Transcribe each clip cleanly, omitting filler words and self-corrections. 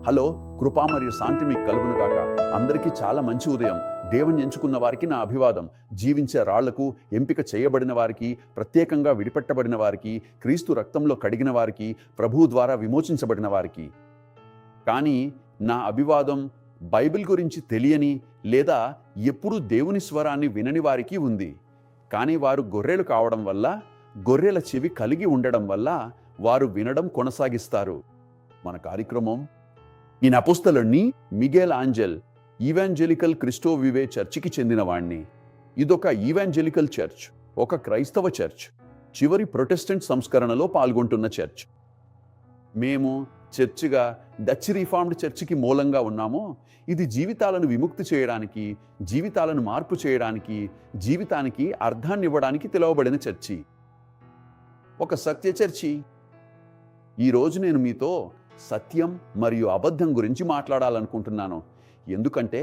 Hello, కృపా మరియు శాంతి మీకు కలుగును గాక. అందరికీ చాలా మంచి ఉదయం. దేవుని ఎంచుకున్న వారికి నా అభివాదం. జీవించే రాళ్లకు, ఎంపిక చేయబడిన వారికి, ప్రత్యేకంగా విడిపెట్టబడిన వారికి, క్రీస్తు రక్తంలో కడిగిన వారికి, ప్రభువు ద్వారా విమోచించబడిన వారికి. కానీ నా అభివాదం బైబిల్ గురించి తెలియని లేదా ఎప్పుడూ దేవుని స్వరాన్ని వినని వారికి ఉంది. కానీ వారు గొర్రెలు కావడం వల్ల, గొర్రెల చెవి కలిగి ఉండడం వల్ల వారు వినడం కొనసాగిస్తారు. మన కార్యక్రమం ఈయన అపోస్తలుణ్ణి మిగేల్ ఆంజెల్ ఈవాంజెలికల్ క్రిస్టో వివే చర్చికి చెందినవాణ్ణి. ఇదొక ఈవాంజెలికల్ చర్చ్, ఒక క్రైస్తవ చర్చ్, చివరి ప్రొటెస్టెంట్ సంస్కరణలో పాల్గొంటున్న చర్చ్. మేము చర్చిగా డచ్ రిఫార్మ్డ్ చర్చికి మూలంగా ఉన్నామో, ఇది జీవితాలను విముక్తి చేయడానికి, జీవితాలను మార్పు చేయడానికి, జీవితానికి అర్థాన్ని ఇవ్వడానికి పిలువబడిన చర్చి, ఒక సత్య చర్చి. ఈరోజు నేను మీతో సత్యం మరియు అబద్ధం గురించి మాట్లాడాలనుకుంటున్నాను. ఎందుకంటే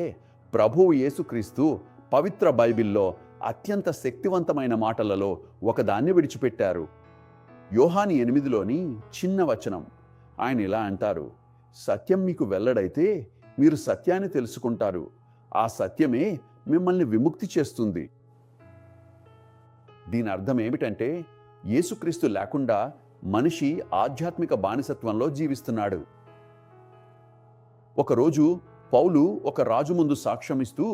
ప్రభువు యేసుక్రీస్తు పవిత్ర బైబిల్లో అత్యంత శక్తివంతమైన మాటలలో ఒకదాన్ని విడిచిపెట్టారు. యోహాను 8లోని చిన్న వచనం. ఆయన ఇలా అంటారు, సత్యం మీకు వెల్లడైతే మీరు సత్యాన్ని తెలుసుకుంటారు, ఆ సత్యమే మిమ్మల్ని విముక్తి చేస్తుంది. దీని అర్థం ఏమిటంటే యేసుక్రీస్తు లేకుండా మనిషి ఆధ్యాత్మిక బానిసత్వంలో జీవిస్తున్నాడు. ఒకరోజు పౌలు ఒక రాజు ముందు సాక్ష్యమిస్తూ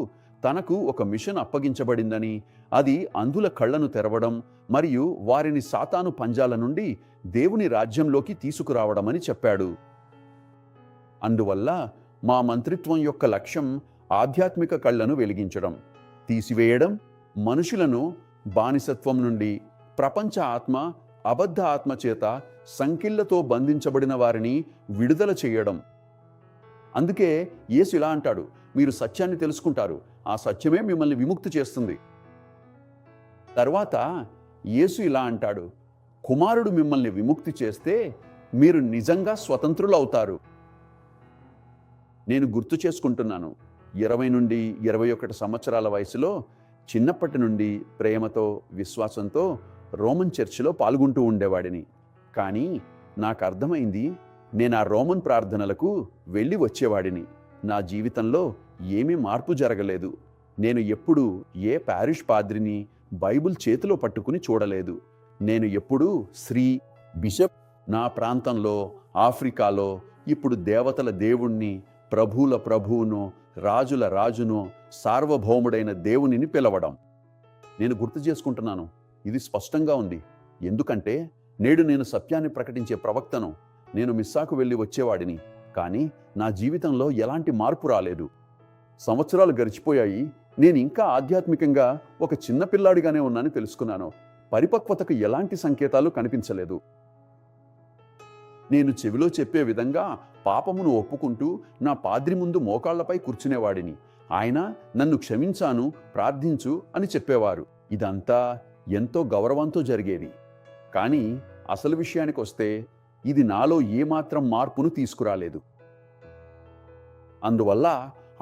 తనకు ఒక మిషన్ అప్పగించబడిందని, అది అంధుల కళ్ళను తెరవడం మరియు వారిని సాతాను పంజాల నుండి దేవుని రాజ్యంలోకి తీసుకురావడమని చెప్పాడు. అందువల్ల మా మంత్రిత్వం యొక్క లక్ష్యం ఆధ్యాత్మిక కళ్ళను వెలిగించడం, తీసివేయడం, మనుషులను బానిసత్వం నుండి, ప్రపంచ ఆత్మ, అబద్ధ ఆత్మ చేత సంకెళ్లతో బంధించబడిన వారిని విడుదల చేయడం. అందుకే యేసు ఇలా అంటాడు, మీరు సత్యాన్ని తెలుసుకుంటారు, ఆ సత్యమే మిమ్మల్ని విముక్తి చేస్తుంది. తర్వాత యేసు ఇలా అంటాడు, కుమారుడు మిమ్మల్ని విముక్తి చేస్తే మీరు నిజంగా స్వతంత్రులు అవుతారు. నేను గుర్తు చేసుకుంటున్నాను, 20 నుండి 21 సంవత్సరాల వయసులో చిన్నప్పటి నుండి ప్రేమతో, విశ్వాసంతో రోమన్ చర్చిలో పాల్గొంటూ ఉండేవాడిని. కానీ నాకు అర్థమైంది, నేను ఆ రోమన్ ప్రార్థనలకు వెళ్ళి వచ్చేవాడిని. నా జీవితంలో ఏమీ మార్పు జరగలేదు. నేను ఎప్పుడూ ఏ పారిష్ పాద్రిని బైబిల్ చేతిలో పట్టుకుని చూడలేదు. నేను ఎప్పుడూ శ్రీ బిషప్, నా ప్రాంతంలో, ఆఫ్రికాలో ఇప్పుడు దేవతల దేవుణ్ణి, ప్రభువుల ప్రభువును, రాజుల రాజును, సార్వభౌముడైన దేవునిని పిలవడం. నేను గుర్తు చేసుకుంటున్నాను, ఇది స్పష్టంగా ఉంది. ఎందుకంటే నేడు నేను సత్యాన్ని ప్రకటించే ప్రవక్తను. నేను మిస్సాకు వెళ్ళి వచ్చేవాడిని, కానీ నా జీవితంలో ఎలాంటి మార్పు రాలేదు. సంవత్సరాలు గడిచిపోయాయి. నేను ఇంకా ఆధ్యాత్మికంగా ఒక చిన్న పిల్లాడిగానే ఉన్నానని తెలుసుకున్నాను. పరిపక్వతకు ఎలాంటి సంకేతాలు కనిపించలేదు. నేను చెవిలో చెప్పే విధంగా పాపమును ఒప్పుకుంటూ నా పాద్రి ముందు మోకాళ్లపై కూర్చునేవాడిని. ఆయన నన్ను క్షమించాను, ప్రార్థించు అని చెప్పేవారు. ఇదంతా ఎంతో గౌరవంతో జరిగేది. కానీ అసలు విషయానికి వస్తే ఇది నాలో ఏమాత్రం మార్పును తీసుకురాలేదు. అందువల్ల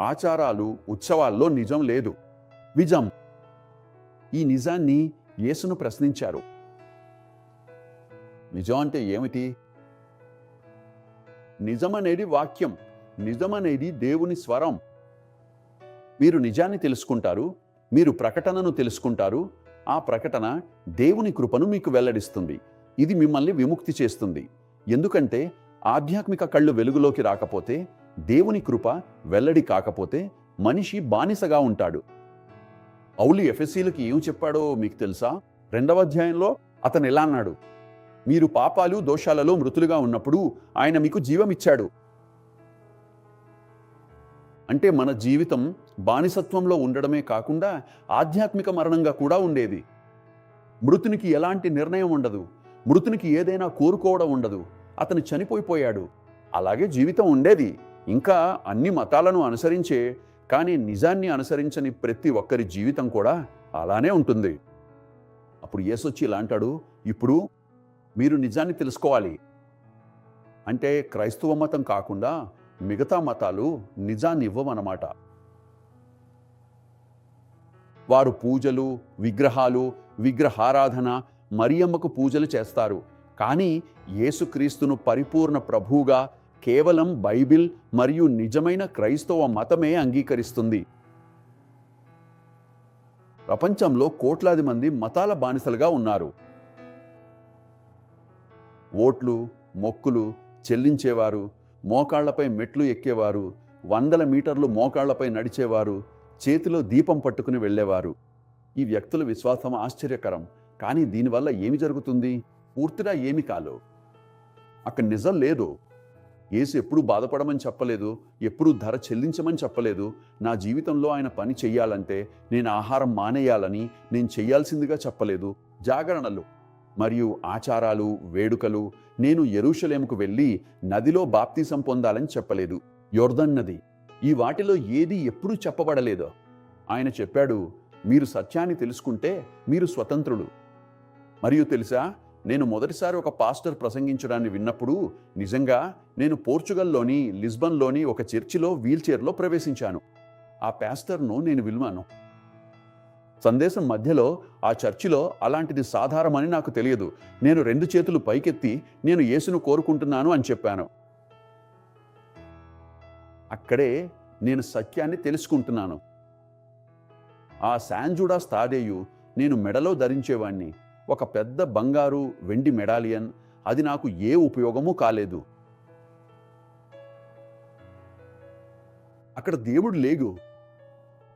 ఆచారాలు, ఉత్సవాల్లో నిజం లేదు. నిజం. ఈ నిజాన్ని యేసును ప్రశ్నించారు. నిజం అంటే ఏమిటి? నిజమనేది వాక్యం, నిజమనేది దేవుని స్వరం. మీరు నిజాన్ని తెలుసుకుంటారు, మీరు ప్రకటనను తెలుసుకుంటారు, ఆ ప్రకటన దేవుని కృపను మీకు వెల్లడిస్తుంది. ఇది మిమ్మల్ని విముక్తి చేస్తుంది. ఎందుకంటే ఆధ్యాత్మిక కళ్ళు వెలుగులోకి రాకపోతే, దేవుని కృప వెల్లడి కాకపోతే మనిషి బానిసగా ఉంటాడు. పౌలు ఎఫెసీయులకు ఏం చెప్పాడో మీకు తెలుసా? 2వ అధ్యాయంలో అతను ఎలా అన్నాడు, మీరు పాపాలు, దోషాలలో మృతులుగా ఉన్నప్పుడు ఆయన మీకు జీవమిచ్చాడు. అంటే మన జీవితం బానిసత్వంలో ఉండడమే కాకుండా ఆధ్యాత్మిక మరణంగా కూడా ఉండేది. మృతునికి ఎలాంటి నిర్ణయం ఉండదు, మృతునికి ఏదైనా కోరుకోవడం ఉండదు. అతను చనిపోయిపోయాడు. అలాగే జీవితం ఉండేది. ఇంకా అన్ని మతాలను అనుసరించే, కానీ నిజాన్ని అనుసరించని ప్రతి ఒక్కరి జీవితం కూడా అలానే ఉంటుంది. అప్పుడు యేసొచ్చి ఇలా అంటాడు, ఇప్పుడు మీరు నిజాన్ని తెలుసుకోవాలి. అంటే క్రైస్తవ మతం కాకుండా మిగతా మతాలు నిజాన్ని ఇవ్వమన్నమాట. వారు పూజలు, విగ్రహాలు, విగ్రహారాధన, మరియమ్మకు పూజలు చేస్తారు. కానీ యేసుక్రీస్తును పరిపూర్ణ ప్రభువుగా, కేవలం బైబిల్ మరియు నిజమైన క్రైస్తవ మతమే అంగీకరిస్తుంది. ప్రపంచంలో కోట్లాది మంది మతాల బానిసలుగా ఉన్నారు. ఓట్లు, మొక్కులు చెల్లించేవారు, మోకాళ్లపై మెట్లు ఎక్కేవారు, 100 మీటర్లు మోకాళ్లపై నడిచేవారు, చేతిలో దీపం పట్టుకుని వెళ్ళేవారు. ఈ వ్యక్తుల విశ్వాసం ఆశ్చర్యకరం. కానీ దీనివల్ల ఏమి జరుగుతుంది? పూర్తిగా ఏమి కాదు. అక్కడ నిజం లేదు. యేసు ఎప్పుడూ బాధపడమని చెప్పలేదు, ఎప్పుడూ ధర చెల్లించమని చెప్పలేదు. నా జీవితంలో ఆయన పని చెయ్యాలంటే నేను ఆహారం మానేయాలని నేను చెయ్యాల్సిందిగా చెప్పలేదు. జాగరణలు మరియు ఆచారాలు, వేడుకలు, నేను యెరూషలేముకు వెళ్ళి నదిలో బాప్తిసం పొందాలని చెప్పలేదు. యొర్దాను నది, ఈ వాటిలో ఏది ఎప్పుడూ చెప్పబడలేదు. ఆయన చెప్పాడు, మీరు సత్యాన్ని తెలుసుకుంటే మీరు స్వతంత్రులు. మరియు తెలుసా, నేను మొదటిసారి ఒక పాస్టర్ ప్రసంగించడాన్ని విన్నప్పుడు నిజంగా నేను పోర్చుగల్లోని లిస్బన్లోని ఒక చర్చిలో వీల్చైర్లో ప్రవేశించాను. ఆ పాస్టర్ను నేను విలువాను. సందేశం మధ్యలో ఆ చర్చిలో అలాంటిది సాధారణమని నాకు తెలియదు. నేను 2 చేతులు పైకెత్తి నేను యేసును కోరుకుంటున్నాను అని చెప్పాను. అక్కడే నేను సత్యాన్ని తెలుసుకుంటున్నాను. ఆ శాంజుడాస్ తాదేయు నేను మెడలో ధరించేవాణ్ణి. ఒక పెద్ద బంగారు వెండి మెడాలియన్. అది నాకు ఏ ఉపయోగమూ కాలేదు. అక్కడ దేవుడు లేగు.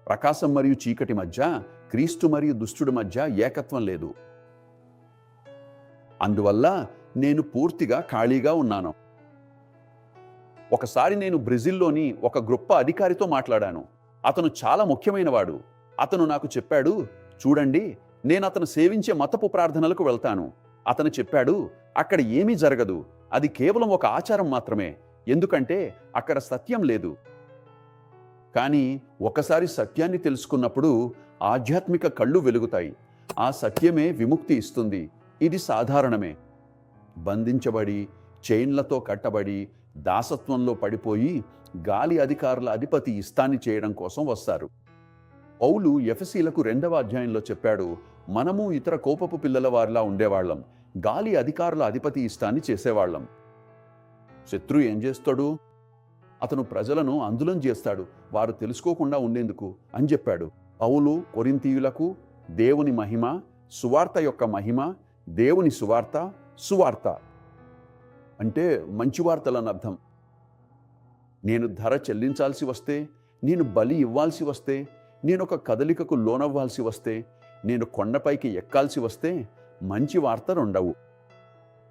ప్రకాశం మరియు చీకటి మధ్య, క్రీస్తు మరియు దుష్టుడి మధ్య ఏకత్వం లేదు. అందువల్ల నేను పూర్తిగా ఖాళీగా ఉన్నాను. ఒకసారి నేను బ్రెజిల్లోని ఒక గొప్ప అధికారితో మాట్లాడాను. అతను చాలా ముఖ్యమైనవాడు. అతను నాకు చెప్పాడు, చూడండి, నేను అతను సేవించే మతపు ప్రార్థనలకు వెళ్తాను. అతను చెప్పాడు, అక్కడ ఏమీ జరగదు. అది కేవలం ఒక ఆచారం మాత్రమే. ఎందుకంటే అక్కడ సత్యం లేదు. కానీ ఒకసారి సత్యాన్ని తెలుసుకున్నప్పుడు ఆధ్యాత్మిక కళ్ళు వెలుగుతాయి. ఆ సత్యమే విముక్తి ఇస్తుంది. ఇది సాధారణమే. బంధించబడి, చైన్లతో కట్టబడి, దాసత్వంలో పడిపోయి గాలి అధికారుల అధిపతి ఇష్టాన్ని చేయడం కోసం వస్తారు. పౌలు ఎఫెసీలకు 2వ అధ్యాయంలో చెప్పాడు, మనము ఇతర కోపపు పిల్లల వారిలా ఉండేవాళ్ళం. గాలి అధికారుల అధిపతి ఇష్టాన్ని చేసేవాళ్ళం. శత్రువు ఏం చేస్తాడు? అతను ప్రజలను అందులం చేస్తాడు, వారు తెలుసుకోకుండా ఉండేందుకు అని చెప్పాడు. పౌలు కొరింథీయులకు దేవుని మహిమ, సువార్త యొక్క మహిమ, దేవుని సువార్త, సువార్త అంటే మంచి వార్తలని అర్థం. నేను ధర చెల్లించాల్సి వస్తే, నేను బలి ఇవ్వాల్సి వస్తే, నేను ఒక కదలికకు లోనవ్వాల్సి వస్తే, నేను కొండపైకి ఎక్కాల్సి వస్తే మంచి వార్త ఉండవు.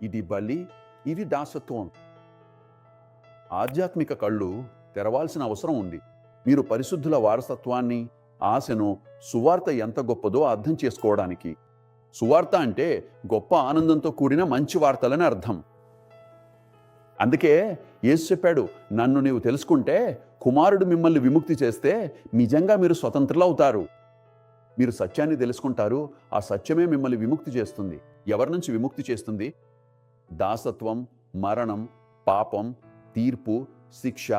ఇది బలి, ఇది దాసత్వం. ఆధ్యాత్మిక కళ్ళు తెరవాల్సిన అవసరం ఉంది. మీరు పరిశుద్ధుల వారసత్వాన్ని, ఆశను, సువార్త ఎంత గొప్పదో అర్థం చేసుకోవడానికి. సువార్త అంటే గొప్ప ఆనందంతో కూడిన మంచి వార్తలని అర్థం. అందుకే యేసు చెప్పాడు, నన్ను నీవు తెలుసుకుంటే కుమారుడు మిమ్మల్ని విముక్తి చేస్తే నిజంగా మీరు స్వతంత్రులు అవుతారు. మీరు సత్యాన్ని తెలుసుకుంటారు. ఆ సత్యమే మిమ్మల్ని విముక్తి చేస్తుంది. ఎవరి నుంచి విముక్తి చేస్తుంది? దాసత్వం, మరణం, పాపం, తీర్పు, శిక్ష,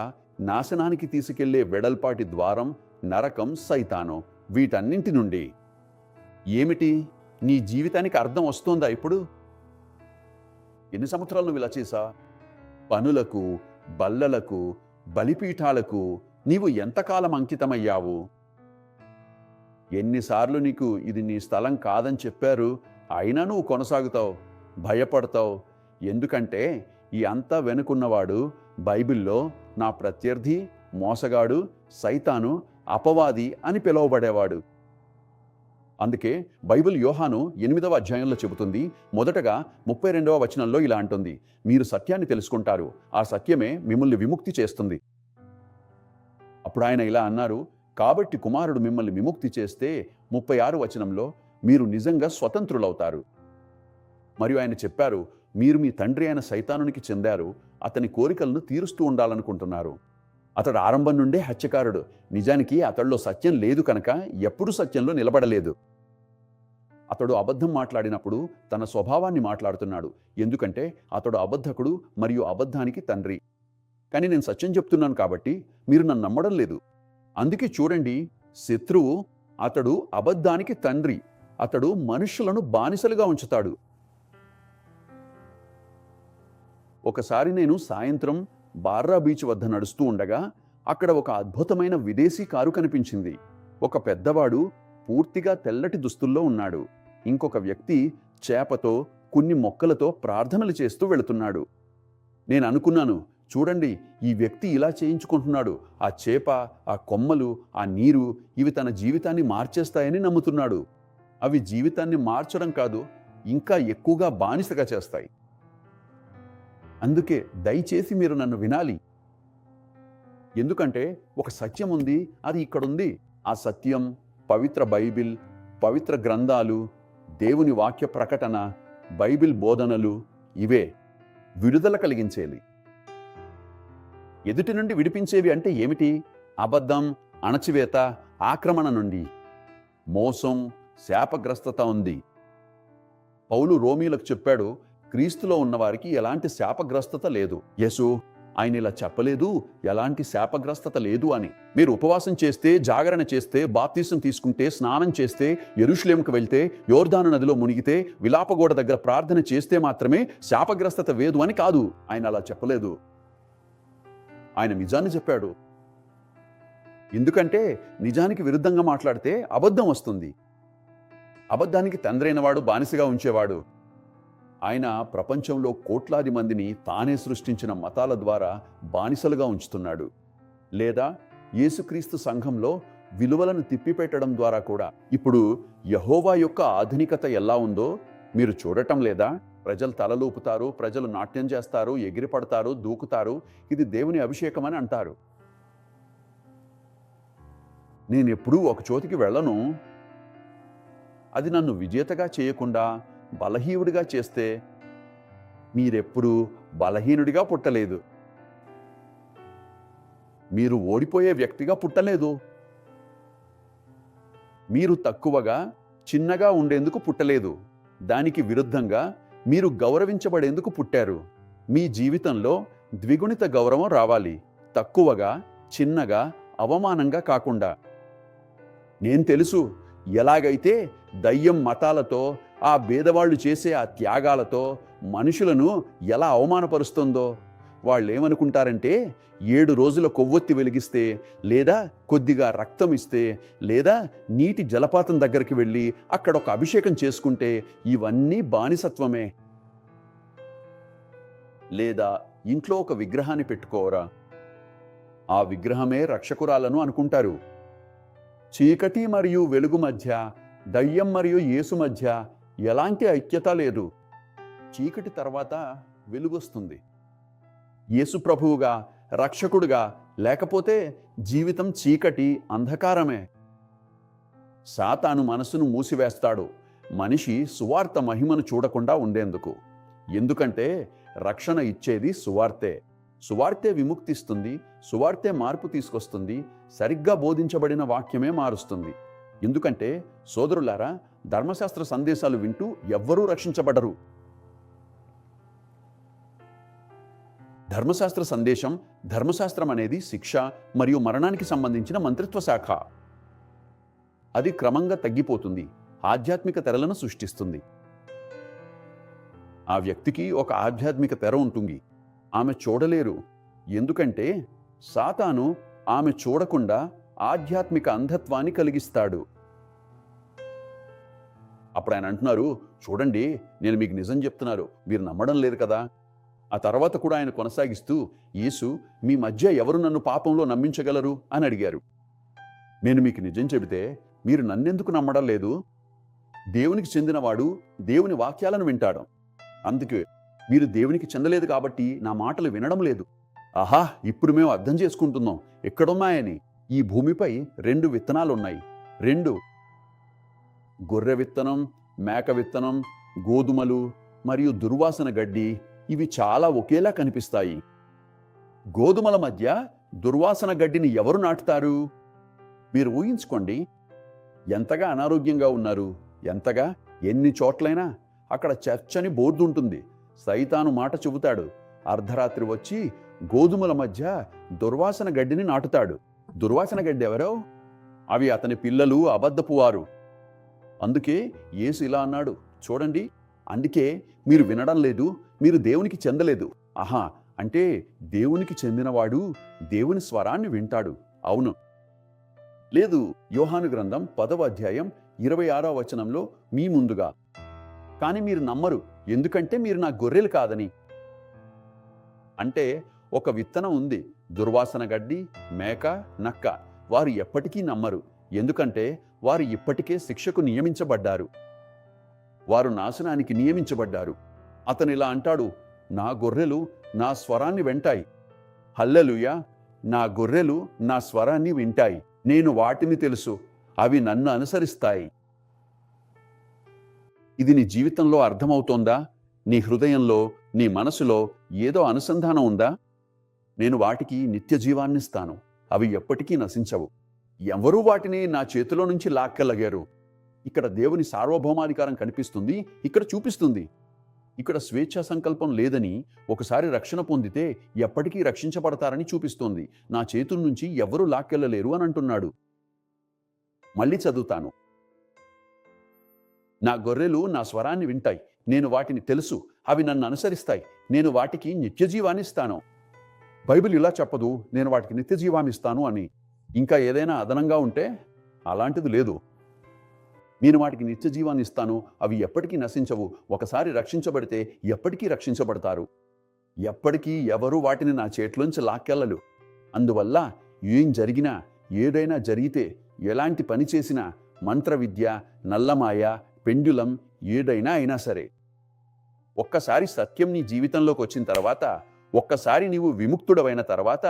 నాశనానికి తీసుకెళ్లే వెడల్పాటి ద్వారం, నరకం, సైతాను, వీటన్నింటి నుండి. ఏమిటి? నీ జీవితానికి అర్థం వస్తుందా ఇప్పుడు? ఎన్ని సంవత్సరాలు నువ్వు ఇలా చేసా? పనులకు, బల్లలకు, బలిపీఠాలకు నీవు ఎంతకాలం అంకితమయ్యావు? ఎన్నిసార్లు నీకు ఇది నీ స్థలం కాదని చెప్పారు, అయినా నువ్వు కొనసాగుతావు, భయపడతావు. ఎందుకంటే ఈ అంతా వెనుకున్నవాడు బైబిల్లో నా ప్రత్యర్థి, మోసగాడు, సైతాను, అపవాది అని పిలువబడేవాడు. అందుకే బైబిల్ యోహాను 8వ అధ్యాయంలో చెబుతుంది. మొదటగా 32వ వచనంలో ఇలా అంటుంది, మీరు సత్యాన్ని తెలుసుకుంటారు, ఆ సత్యమే మిమ్మల్ని విముక్తి చేస్తుంది. అప్పుడు ఆయన ఇలా అన్నారు, కాబట్టి కుమారుడు మిమ్మల్ని విముక్తి చేస్తే 36వ వచనంలో మీరు నిజంగా స్వతంత్రులవుతారు. మరియు ఆయన చెప్పారు, మీరు మీ తండ్రి అయిన సైతానునికి చెందారు, అతని కోరికలను తీరుస్తూ ఉండాలనుకుంటున్నారు. అతడు ఆరంభం నుండే హత్యకారుడు. నిజానికి అతడిలో సత్యం లేదు కనుక ఎప్పుడూ సత్యంలో నిలబడలేదు. అతడు అబద్ధం మాట్లాడినప్పుడు తన స్వభావాన్ని మాట్లాడుతున్నాడు, ఎందుకంటే అతడు అబద్ధకుడు మరియు అబద్ధానికి తండ్రి. కానీ నేను సత్యం చెప్తున్నాను కాబట్టి మీరు నన్ను నమ్మడం లేదు. అందుకే చూడండి, శత్రువు అతడు అబద్ధానికి తండ్రి. అతడు మనుషులను బానిసలుగా ఉంచుతాడు. ఒకసారి నేను సాయంత్రం బార్రా బీచ్ వద్ద నడుస్తూ ఉండగా అక్కడ ఒక అద్భుతమైన విదేశీ కారు కనిపించింది. ఒక పెద్దవాడు పూర్తిగా తెల్లటి దుస్తుల్లో ఉన్నాడు. ఇంకొక వ్యక్తి చేపతో కొన్ని మొక్కలతో ప్రార్థనలు చేస్తూ వెళుతున్నాడు. నేను అనుకున్నాను, చూడండి, ఈ వ్యక్తి ఇలా చేయించుకుంటున్నాడు. ఆ చేప, ఆ కొమ్మలు, ఆ నీరు ఇవి తన జీవితాన్ని మార్చేస్తాయని నమ్ముతున్నాడు. అవి జీవితాన్ని మార్చడం కాదు, ఇంకా ఎక్కువగా బానిసగా చేస్తాయి. అందుకే దయచేసి మీరు నన్ను వినాలి. ఎందుకంటే ఒక సత్యం ఉంది, అది ఇక్కడుంది. ఆ సత్యం పవిత్ర బైబిల్, పవిత్ర గ్రంథాలు, దేవుని వాక్య ప్రకటన, బైబిల్ బోధనలు. ఇవే విడుదల కలిగించేవి. ఎదుటి నుండి విడిపించేవి అంటే ఏమిటి? అబద్ధం, అణచివేత, ఆక్రమణ నుండి. మోసం, శాపగ్రస్తత ఉంది. పౌలు రోమీలకు చెప్పాడు, క్రీస్తులో ఉన్నవారికి ఎలాంటి శాపగ్రస్తత లేదు. యేసు ఆయన ఇలా చెప్పలేదు, ఎలాంటి శాపగ్రస్తత లేదు అని. మీరు ఉపవాసం చేస్తే, జాగరణ చేస్తే, బాప్తీసం తీసుకుంటే, స్నానం చేస్తే, యెరూషలేముకు వెళ్తే, యోర్దాను నదిలో మునిగితే, విలాపగోడ దగ్గర ప్రార్థన చేస్తే మాత్రమే శాపగ్రస్తత లేదు అని కాదు. ఆయన అలా చెప్పలేదు. ఆయన నిజాన్ని చెప్పాడు. ఎందుకంటే నిజానికి విరుద్ధంగా మాట్లాడితే అబద్ధం వస్తుంది. అబద్ధానికి తండ్రైనవాడు బానిసగా ఉంచేవాడు. ఆయన ప్రపంచంలో కోట్లాది మందిని తానే సృష్టించిన మతాల ద్వారా బానిసలుగా ఉంచుతున్నాడు. లేదా యేసుక్రీస్తు సంఘంలో విలువలను తిప్పిపెట్టడం ద్వారా కూడా. ఇప్పుడు యెహోవా యొక్క ఆధునికత ఎలా ఉందో మీరు చూడటం లేదా? ప్రజలు తలలూపుతారు, ప్రజలు నాట్యం చేస్తారు, ఎగిరిపడతారు, దూకుతారు. ఇది దేవుని అభిషేకం అని అంటారు. నేను ఎప్పుడూ ఒక చోటికి వెళ్ళను. అది నన్ను విజేతగా చేయకుండా బలహీనుడిగా చేస్తే. మీరెప్పుడూ బలహీనుడిగా పుట్టలేదు. మీరు ఓడిపోయే వ్యక్తిగా పుట్టలేదు. మీరు తక్కువగా, చిన్నగా ఉండేందుకు పుట్టలేదు. దానికి విరుద్ధంగా మీరు గౌరవించబడేందుకు పుట్టారు. మీ జీవితంలో ద్విగుణిత గౌరవం రావాలి. తక్కువగా, చిన్నగా, అవమానంగా కాకుండా. నేను తెలుసు, ఎలాగైతే దయ్యం మతాలతో, ఆ భేదవాళ్ళు చేసే ఆ త్యాగాలతో మనుషులను ఎలా అవమానపరుస్తుందో. వాళ్ళేమనుకుంటారంటే 7 రోజుల కొవ్వొత్తి వెలిగిస్తే, లేదా కొద్దిగా రక్తం ఇస్తే, లేదా నీటి జలపాతం దగ్గరికి వెళ్ళి అక్కడ ఒక అభిషేకం చేసుకుంటే ఇవన్నీ బానిసత్వమే. లేదా ఇంట్లో ఒక విగ్రహాన్ని పెట్టుకోరా, ఆ విగ్రహమే రక్షకురాలను అనుకుంటారు. చీకటి మరియు వెలుగు మధ్య, దయ్యం మరియు యేసు మధ్య ఎలాంటి ఐక్యత లేదు. చీకటి తర్వాత వెలుగొస్తుంది. యేసు ప్రభువుగా, రక్షకుడుగా లేకపోతే జీవితం చీకటి, అంధకారమే. సాతాను మనసును మూసివేస్తాడు, మనిషి సువార్త మహిమను చూడకుండా ఉండేందుకు. ఎందుకంటే రక్షణ ఇచ్చేది సువార్తే. సువార్తే విముక్తిస్తుంది, సువార్తే మార్పు తీసుకొస్తుంది, సరిగ్గా బోధించబడిన వాక్యమే మారుస్తుంది. ఎందుకంటే సోదరులారా, ధర్మశాస్త్ర సందేశాలు వింటూ ఎవ్వరూ రక్షించబడరు. ధర్మశాస్త్ర సందేశం, ధర్మశాస్త్రం అనేది శిక్ష మరియు మరణానికి సంబంధించిన మంత్రిత్వ శాఖ. అది క్రమంగా తగ్గిపోతుంది, ఆధ్యాత్మిక తెరలను సృష్టిస్తుంది. ఆ వ్యక్తికి ఒక ఆధ్యాత్మిక తెర ఉంటుంది. ఆమె చూడలేరు. ఎందుకంటే సాతాను ఆమె చూడకుండా ఆధ్యాత్మిక అంధత్వాన్ని కలిగిస్తాడు. అప్పుడు ఆయన అంటున్నారు, చూడండి, నేను మీకు నిజం చెప్తున్నారు, మీరు నమ్మడం లేదు కదా. ఆ తర్వాత కూడా ఆయన కొనసాగిస్తూ, యేసు, మీ మధ్య ఎవరు నన్ను పాపంలో నమ్మించగలరు అని అడిగారు. నేను మీకు నిజం చెబితే మీరు నన్నెందుకు నమ్మడం లేదు? దేవునికి చెందినవాడు దేవుని వాక్యాలను వింటాడు. అందుకే మీరు దేవునికి చెందలేదు కాబట్టి నా మాటలు వినడం లేదు. ఆహా, ఇప్పుడు మేము అర్థం చేసుకుంటున్నాం ఎక్కడున్నాయని. ఈ భూమిపై 2 విత్తనాలున్నాయి. 2 గొర్రె విత్తనం, మేక విత్తనం, గోధుమలు మరియు దుర్వాసన గడ్డి. ఇవి చాలా ఒకేలా కనిపిస్తాయి. గోధుమల మధ్య దుర్వాసన గడ్డిని ఎవరు నాటుతారు? మీరు ఊహించుకోండి. ఎంతగా అనారోగ్యంగా ఉన్నారు, ఎంతగా, ఎన్ని చోట్లైనా అక్కడ చర్చ్ అని బోర్డు ఉంటుంది. సైతాను మాట చెబుతాడు. అర్ధరాత్రి వచ్చి గోధుమల మధ్య దుర్వాసన గడ్డిని నాటుతాడు. దుర్వాసన గడ్డి ఎవరో? అవి అతని పిల్లలు, అబద్ధపు వారు. అందుకే యేసు ఇలా అన్నాడు, చూడండి, అందుకే మీరు వినడం లేదు, మీరు దేవునికి చెందలేదు. ఆహా, అంటే దేవునికి చెందినవాడు దేవుని స్వరాన్ని వింటాడు. అవును. లేదు, యోహాను గ్రంథం 10వ అధ్యాయం 26వ వచనంలో మీ ముందుగా, కానీ మీరు నమ్మరు, ఎందుకంటే మీరు నా గొర్రెలు కాదని. అంటే ఒక విత్తనం ఉంది, దుర్వాసన గడ్డి, మేక, నక్క. వారు ఎప్పటికీ నమ్మరు, ఎందుకంటే వారు ఇప్పటికే శిక్షకు నియమించబడ్డారు, వారు నాశనానికి నియమించబడ్డారు. అతను ఇలా అంటాడు, నా గొర్రెలు నా స్వరాన్ని వింటాయి. హల్లెలూయా! నా గొర్రెలు నా స్వరాన్ని వింటాయి, నేను వాటిని తెలుసు, అవి నన్ను అనుసరిస్తాయి. ఇది నీ జీవితంలో అర్థమవుతోందా? నీ హృదయంలో, నీ మనసులో ఏదో అనుసంధానం ఉందా? నేను వాటికి నిత్య జీవాన్నిస్తాను, అవి ఎప్పటికీ నశించవు. ఎవరూ వాటిని నా చేతిలో నుంచి లాక్కెళ్ళగారు. ఇక్కడ దేవుని సార్వభౌమాధికారం కనిపిస్తుంది, ఇక్కడ చూపిస్తుంది. ఇక్కడ స్వేచ్ఛా సంకల్పం లేదని, ఒకసారి రక్షణ పొందితే ఎప్పటికీ రక్షించబడతారని చూపిస్తోంది. నా చేతుల నుంచి ఎవరూ లాక్కెళ్ళలేరు అని అంటున్నాడు. మళ్ళీ చదువుతాను. నా గొర్రెలు నా స్వరాన్ని వింటాయి, నేను వాటిని తెలుసు, అవి నన్ను అనుసరిస్తాయి, నేను వాటికి నిత్య జీవాన్ని ఇస్తాను. బైబిల్ ఇలా చెప్పదు, నేను వాటికి నిత్య జీవాన్ని ఇస్తాను అని. ఇంకా ఏదైనా అదనంగా ఉంటే అలాంటిది లేదు. నేను వాటికి నిత్య జీవాన్ని ఇస్తాను, అవి ఎప్పటికీ నశించవు. ఒకసారి రక్షించబడితే ఎప్పటికీ రక్షించబడతారు. ఎప్పటికీ ఎవరూ వాటిని నా చేతిలోంచి లాక్కెళ్ళలు. అందువల్ల ఏం జరిగినా, ఏదైనా జరిగితే, ఎలాంటి పని చేసినా, మంత్ర విద్య, నల్లమాయ, పెండ్యులం ఏదైనా అయినా సరే, ఒక్కసారి సత్యం నీ జీవితంలోకి వచ్చిన తర్వాత, ఒక్కసారి నీవు విముక్తుడవైన తర్వాత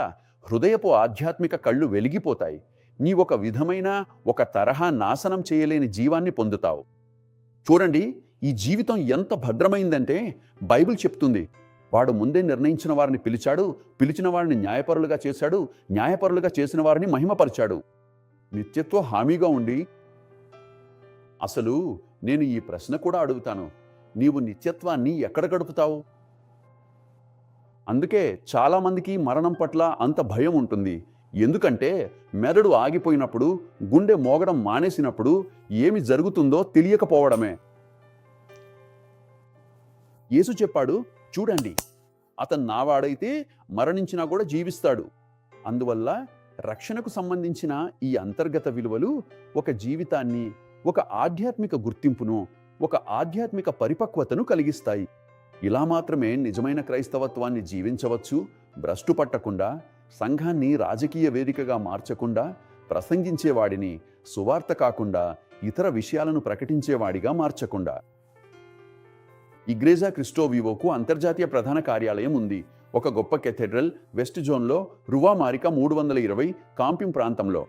హృదయపు ఆధ్యాత్మిక కళ్ళు వెలిగిపోతాయి. నీ ఒక విధమైన, ఒక తరహా నాశనం చేయలేని జీవాన్ని పొందుతావు. చూడండి, ఈ జీవితం ఎంత భద్రమైందంటే బైబిల్ చెప్తుంది, వాడు ముందే నిర్ణయించిన వారిని పిలిచాడు, పిలిచిన వారిని న్యాయపరులుగా చేశాడు, న్యాయపరులుగా చేసిన వారిని మహిమపరిచాడు. నిత్యత్వ హామీగా ఉండి, అసలు నేను ఈ ప్రశ్న కూడా అడుగుతాను, నీవు నిత్యత్వాన్ని ఎక్కడ గడుపుతావు? అందుకే చాలామందికి మరణం పట్ల అంత భయం ఉంటుంది. ఎందుకంటే మెదడు ఆగిపోయినప్పుడు, గుండె మోగడం మానేసినప్పుడు ఏమి జరుగుతుందో తెలియకపోవడమే. యేసు చెప్పాడు, చూడండి, అతను నావాడైతే మరణించినా కూడా జీవిస్తాడు. అందువల్ల రక్షణకు సంబంధించిన ఈ అంతర్గత విలువలు ఒక జీవితాన్ని, ఒక ఆధ్యాత్మిక గుర్తింపును, ఒక ఆధ్యాత్మిక పరిపక్వతను కలిగిస్తాయి. ఇలా మాత్రమే నిజమైన క్రైస్తవత్వాన్ని జీవించవచ్చు. భ్రష్టు పట్టకుండా, సంఘాన్ని రాజకీయ వేదికగా మార్చకుండా, ప్రసంగించేవాడిని సువార్త కాకుండా ఇతర విషయాలను ప్రకటించేవాడిగా మార్చకుండా. ఇగ్రేజా క్రిస్టో వివోకు అంతర్జాతీయ ప్రధాన కార్యాలయం ఉంది. ఒక గొప్ప కెథెడ్రల్ వెస్ట్ జోన్లో రువా మారిక 320 కాంపింగ్ ప్రాంతంలో.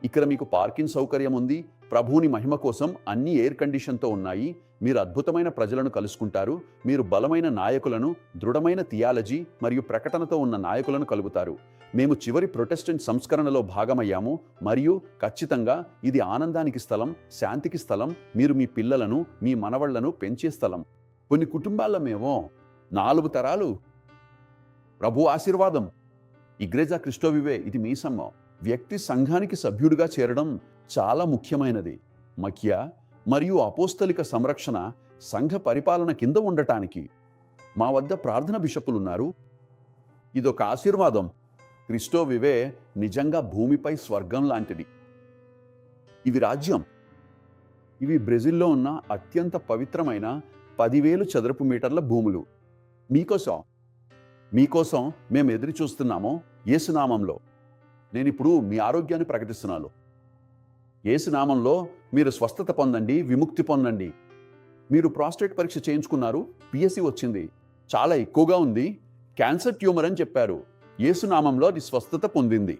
ఇక్కడ మీకు పార్కింగ్ సౌకర్యం ఉంది. ప్రభువుని మహిమ కోసం అన్ని ఎయిర్ కండిషన్తో ఉన్నాయి. మీరు అద్భుతమైన ప్రజలను కలుసుకుంటారు. మీరు బలమైన నాయకులను, దృఢమైన థియాలజీ మరియు ప్రకటనతో ఉన్న నాయకులను కలుగుతారు. మేము చివరి ప్రొటెస్టెంట్ సంస్కరణలో భాగమయ్యాము మరియు ఖచ్చితంగా ఇది ఆనందానికి స్థలం, శాంతికి స్థలం, మీరు మీ పిల్లలను, మీ మనవళ్లను పెంచే స్థలం. కొన్ని కుటుంబాల్లో మేము 4 తరాలు ప్రభు ఆశీర్వాదం. ఇగ్రేజా క్రిస్టో వివే ఇది మీ సమ్మం. వ్యక్తి సంఘానికి సభ్యుడిగా చేరడం చాలా ముఖ్యమైనది. మఖ్య మరియు అపోస్తలిక సంరక్షణ సంఘ పరిపాలన కింద ఉండటానికి. మా వద్ద ప్రార్థన బిషపులున్నారు. ఇదొక ఆశీర్వాదం. క్రిస్టో వివే నిజంగా భూమిపై స్వర్గం లాంటిది. ఇవి రాజ్యం. ఇవి బ్రెజిల్లో ఉన్న అత్యంత పవిత్రమైన 10,000 చదరపు మీటర్ల భూములు. మీకోసం మేము ఎదురు చూస్తున్నాము. యేసు నామంలో నేనిప్పుడు మీ ఆరోగ్యాన్ని ప్రకటిస్తున్నాను. యేసు నామంలో మీరు స్వస్థత పొందండి, విముక్తి పొందండి. మీరు ప్రాస్టేట్ పరీక్ష చేయించుకున్నారు, పిఎస్సి వచ్చింది, చాలా ఎక్కువగా ఉంది, క్యాన్సర్ ట్యూమర్ అని చెప్పారు. యేసు నామంలో అది స్వస్థత పొందింది.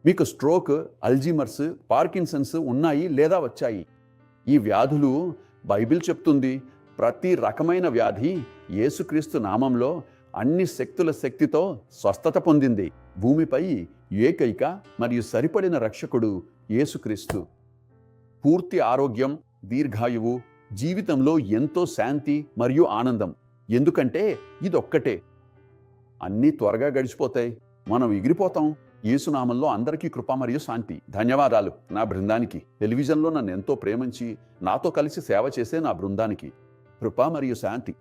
మీకు స్ట్రోక్, అల్జీమర్స్, పార్కిన్సన్స్ ఉన్నాయి లేదా వచ్చాయి. ఈ వ్యాధులు బైబిల్ చెప్తుంది ప్రతి రకమైన వ్యాధి యేసుక్రీస్తు నామంలో అన్ని శక్తుల శక్తితో స్వస్థత పొందింది. భూమిపై ఏకైక మరియు సరిపడిన రక్షకుడు యేసుక్రీస్తు. పూర్తి ఆరోగ్యం, దీర్ఘాయువు, జీవితంలో ఎంతో శాంతి మరియు ఆనందం. ఎందుకంటే ఇదొక్కటే. అన్నీ త్వరగా గడిచిపోతాయి, మనం ఎగిరిపోతాం. యేసునామంలో అందరికీ కృప మరియు శాంతి. ధన్యవాదాలు నా బృందానికి, టెలివిజన్లో నన్ను ఎంతో ప్రేమించి నాతో కలిసి సేవ చేసే నా బృందానికి కృప మరియు శాంతి.